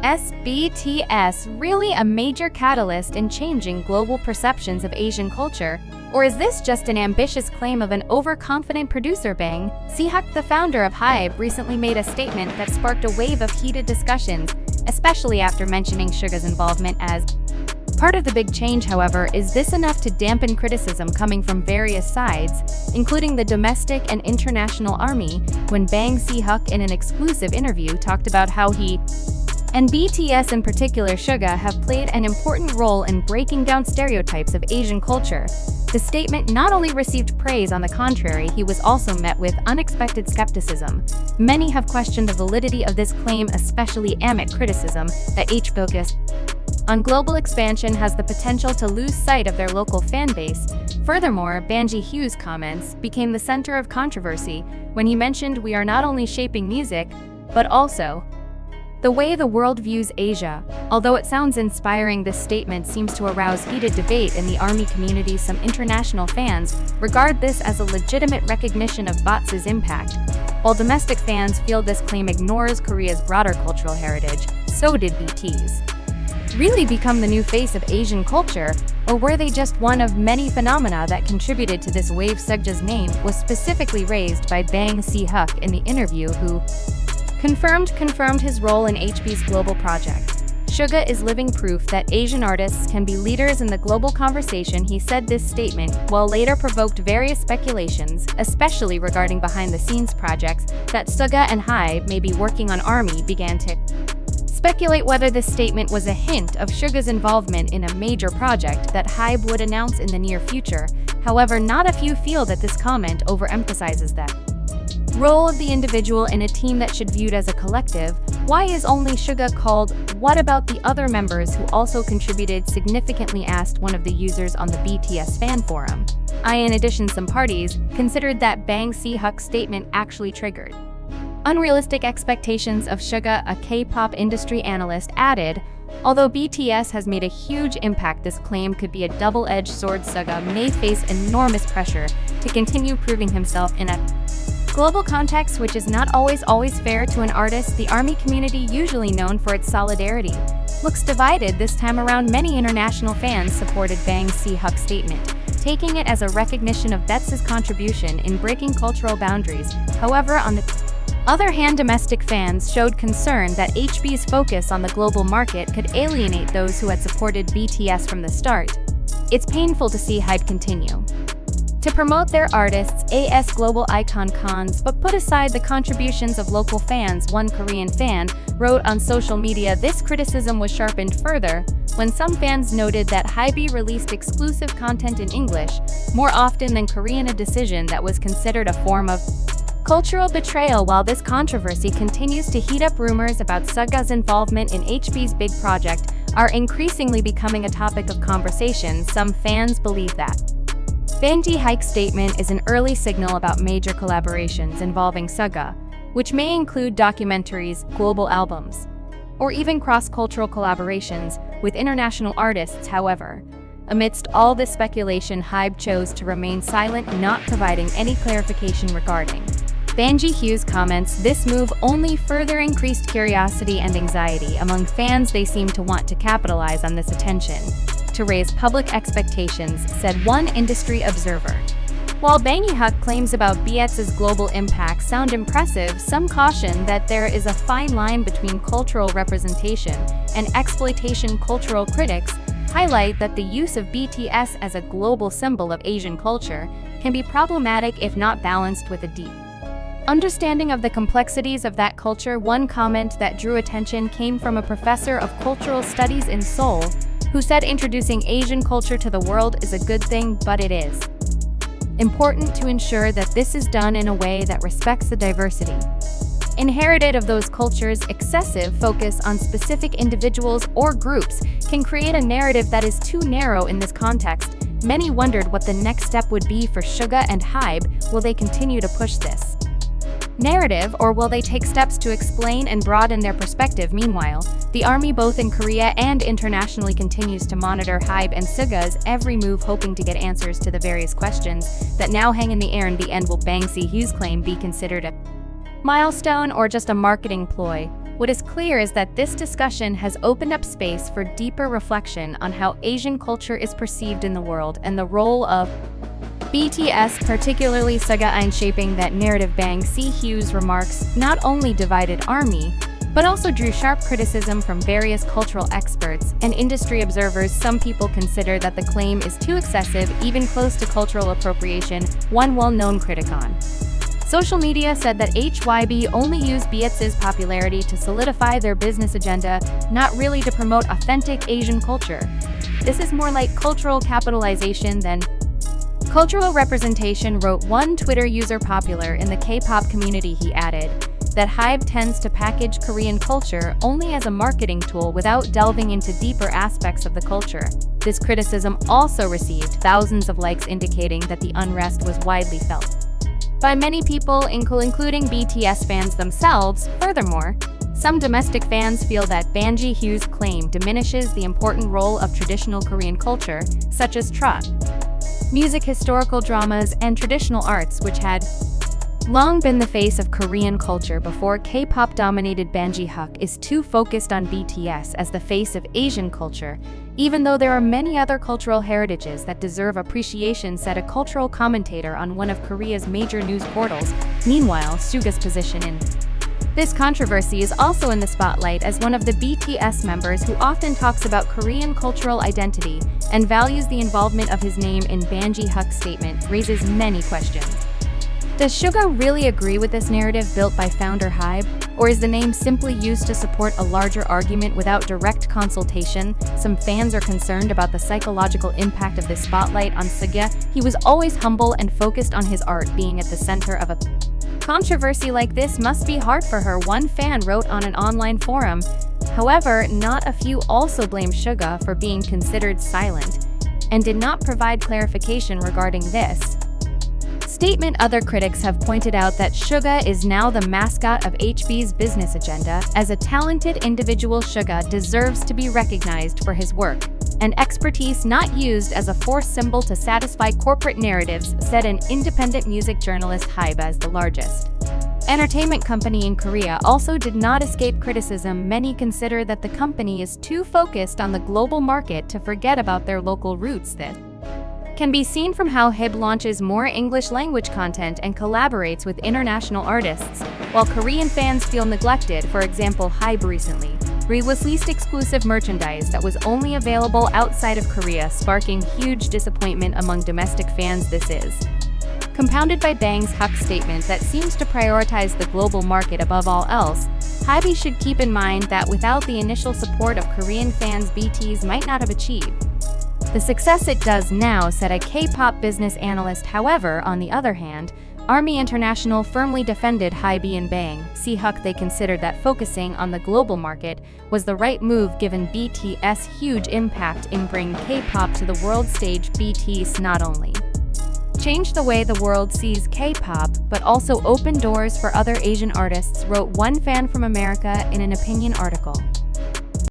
BTS really a major catalyst in changing global perceptions of Asian culture? Or is this just an ambitious claim of an overconfident producer? Bang Si Hyuk, the founder of HYBE, recently made a statement that sparked a wave of heated discussions, especially after mentioning Suga's involvement as part of the big change. However, is this enough to dampen criticism coming from various sides, including the domestic and international army, when Bang Si Hyuk in an exclusive interview talked about how he and BTS, in particular Suga, have played an important role in breaking down stereotypes of Asian culture. The statement not only received praise, on the contrary, he was also met with unexpected skepticism. Many have questioned the validity of this claim, especially amid criticism that HYBE focus on global expansion has the potential to lose sight of their local fan base. Furthermore, Si Hyuk's comments became the center of controversy when he mentioned we are not only shaping music, but also the way the world views Asia. Although it sounds inspiring, this statement seems to arouse heated debate in the ARMY community. Some international fans regard this as a legitimate recognition of BTS's impact, while domestic fans feel this claim ignores Korea's broader cultural heritage. So did BTS really become the new face of Asian culture, or were they just one of many phenomena that contributed to this wave? Suga's name was specifically raised by Bang Si Hyuk in the interview, who confirmed his role in HYBE's global project. Suga is living proof that Asian artists can be leaders in the global conversation. He said this statement, while later provoked various speculations, especially regarding behind-the-scenes projects that Suga and HYBE may be working on. ARMY began to speculate whether this statement was a hint of Suga's involvement in a major project that HYBE would announce in the near future. However, not a few feel that this comment overemphasizes that role of the individual in a team that should be viewed as a collective. Why is only Suga called? What about the other members who also contributed significantly? Asked one of the users on the BTS fan forum. In addition, some parties considered that Bang Si Hyuk's statement actually triggered unrealistic expectations of Suga. A K-pop industry analyst added, although BTS has made a huge impact, this claim could be a double-edged sword. Suga may face enormous pressure to continue proving himself in a global context, which is not always fair to an artist. The ARMY community, usually known for its solidarity, looks divided this time around. Many international fans supported Bang Si Hyuk's statement, taking it as a recognition of BTS's contribution in breaking cultural boundaries. However, on the other hand, domestic fans showed concern that HYBE's focus on the global market could alienate those who had supported BTS from the start. It's painful to see HYBE continue to promote their artists as global icons, but put aside the contributions of local fans. One Korean fan wrote on social media. This criticism was sharpened further when some fans noted that HYBE released exclusive content in English more often than Korean, a decision that was considered a form of cultural betrayal. While this controversy continues to heat up, rumors about Suga's involvement in HYBE's big project are increasingly becoming a topic of conversation. Some fans believe that Bang Si Hyuk's statement is an early signal about major collaborations involving Suga, which may include documentaries, global albums, or even cross-cultural collaborations with international artists. However, amidst all this speculation, HYBE chose to remain silent, not providing any clarification regarding Bang Si Hyuk's comments. This move only further increased curiosity and anxiety among fans. They seem to want to capitalize on this attention to raise public expectations, said one industry observer. While Bang Si Hyuk claims about BTS's global impact sound impressive, some caution that there is a fine line between cultural representation and exploitation. Cultural critics highlight that the use of BTS as a global symbol of Asian culture can be problematic if not balanced with a deep understanding of the complexities of that culture. One comment that drew attention came from a professor of cultural studies in Seoul, who said introducing Asian culture to the world is a good thing, but it is important to ensure that this is done in a way that respects the diversity inherited of those cultures. Excessive focus on specific individuals or groups can create a narrative that is too narrow in this context. Many wondered what the next step would be for Suga and HYBE. Will they continue to push this narrative, or will they take steps to explain and broaden their perspective? Meanwhile, the ARMY, both in Korea and internationally, continues to monitor HYBE and Suga's every move, hoping to get answers to the various questions that now hang in the air. In the end, will Bang Si Hyuk's claim be considered a milestone or just a marketing ploy? What is clear is that this discussion has opened up space for deeper reflection on how Asian culture is perceived in the world and the role of BTS, particularly Suga, in shaping that narrative. Bang Si Hyuk's remarks not only divided ARMY, but also drew sharp criticism from various cultural experts and industry observers. Some people consider that the claim is too excessive, even close to cultural appropriation, one well-known critic on social media said that HYBE only used BTS's popularity to solidify their business agenda, not really to promote authentic Asian culture. This is more like cultural capitalization than cultural representation, wrote one Twitter user popular in the K-pop community. He added that HYBE tends to package Korean culture only as a marketing tool without delving into deeper aspects of the culture. This criticism also received thousands of likes, indicating that the unrest was widely felt by many people, including BTS fans themselves. Furthermore, some domestic fans feel that Bang Si Hyuk's claim diminishes the important role of traditional Korean culture, such as music, historical dramas, and traditional arts, which had long been the face of Korean culture before K-pop dominated. Bang Si Hyuk is too focused on BTS as the face of Asian culture, even though there are many other cultural heritages that deserve appreciation, said a cultural commentator on one of Korea's major news portals. Meanwhile, Suga's position in this controversy is also in the spotlight as one of the BTS members who often talks about Korean cultural identity and values the involvement of his name in Bang Si Hyuk's statement raises many questions. Does Suga really agree with this narrative built by founder HYBE, or is the name simply used to support a larger argument without direct consultation? Some fans are concerned about the psychological impact of this spotlight on Suga. He was always humble and focused on his art. Being at the center of a controversy like this must be hard for her, one fan wrote on an online forum. However, not a few also blame Suga for being considered silent and did not provide clarification regarding this statement. Other critics have pointed out that Suga is now the mascot of HYBE's business agenda. As a talented individual, Suga deserves to be recognized for his work and expertise, not used as a force symbol to satisfy corporate narratives, said an independent music journalist. HYBE, as the largest entertainment company in Korea, also did not escape criticism. Many consider that the company is too focused on the global market to forget about their local roots. This can be seen from how HYBE launches more English language content and collaborates with international artists, while Korean fans feel neglected. For example, HYBE recently released exclusive merchandise that was only available outside of Korea, sparking huge disappointment among domestic fans. This is compounded by Bang Si Hyuk's statement that seems to prioritize the global market above all else. HYBE should keep in mind that without the initial support of Korean fans, BTS might not have achieved the success it does now, said a K-pop business analyst. However, on the other hand, ARMY International firmly defended HYBE and Bang Si Hyuk. They considered that focusing on the global market was the right move given BTS' huge impact in bringing K-pop to the world stage. BTS not only changed the way the world sees K-pop, but also opened doors for other Asian artists, wrote one fan from America in an opinion article.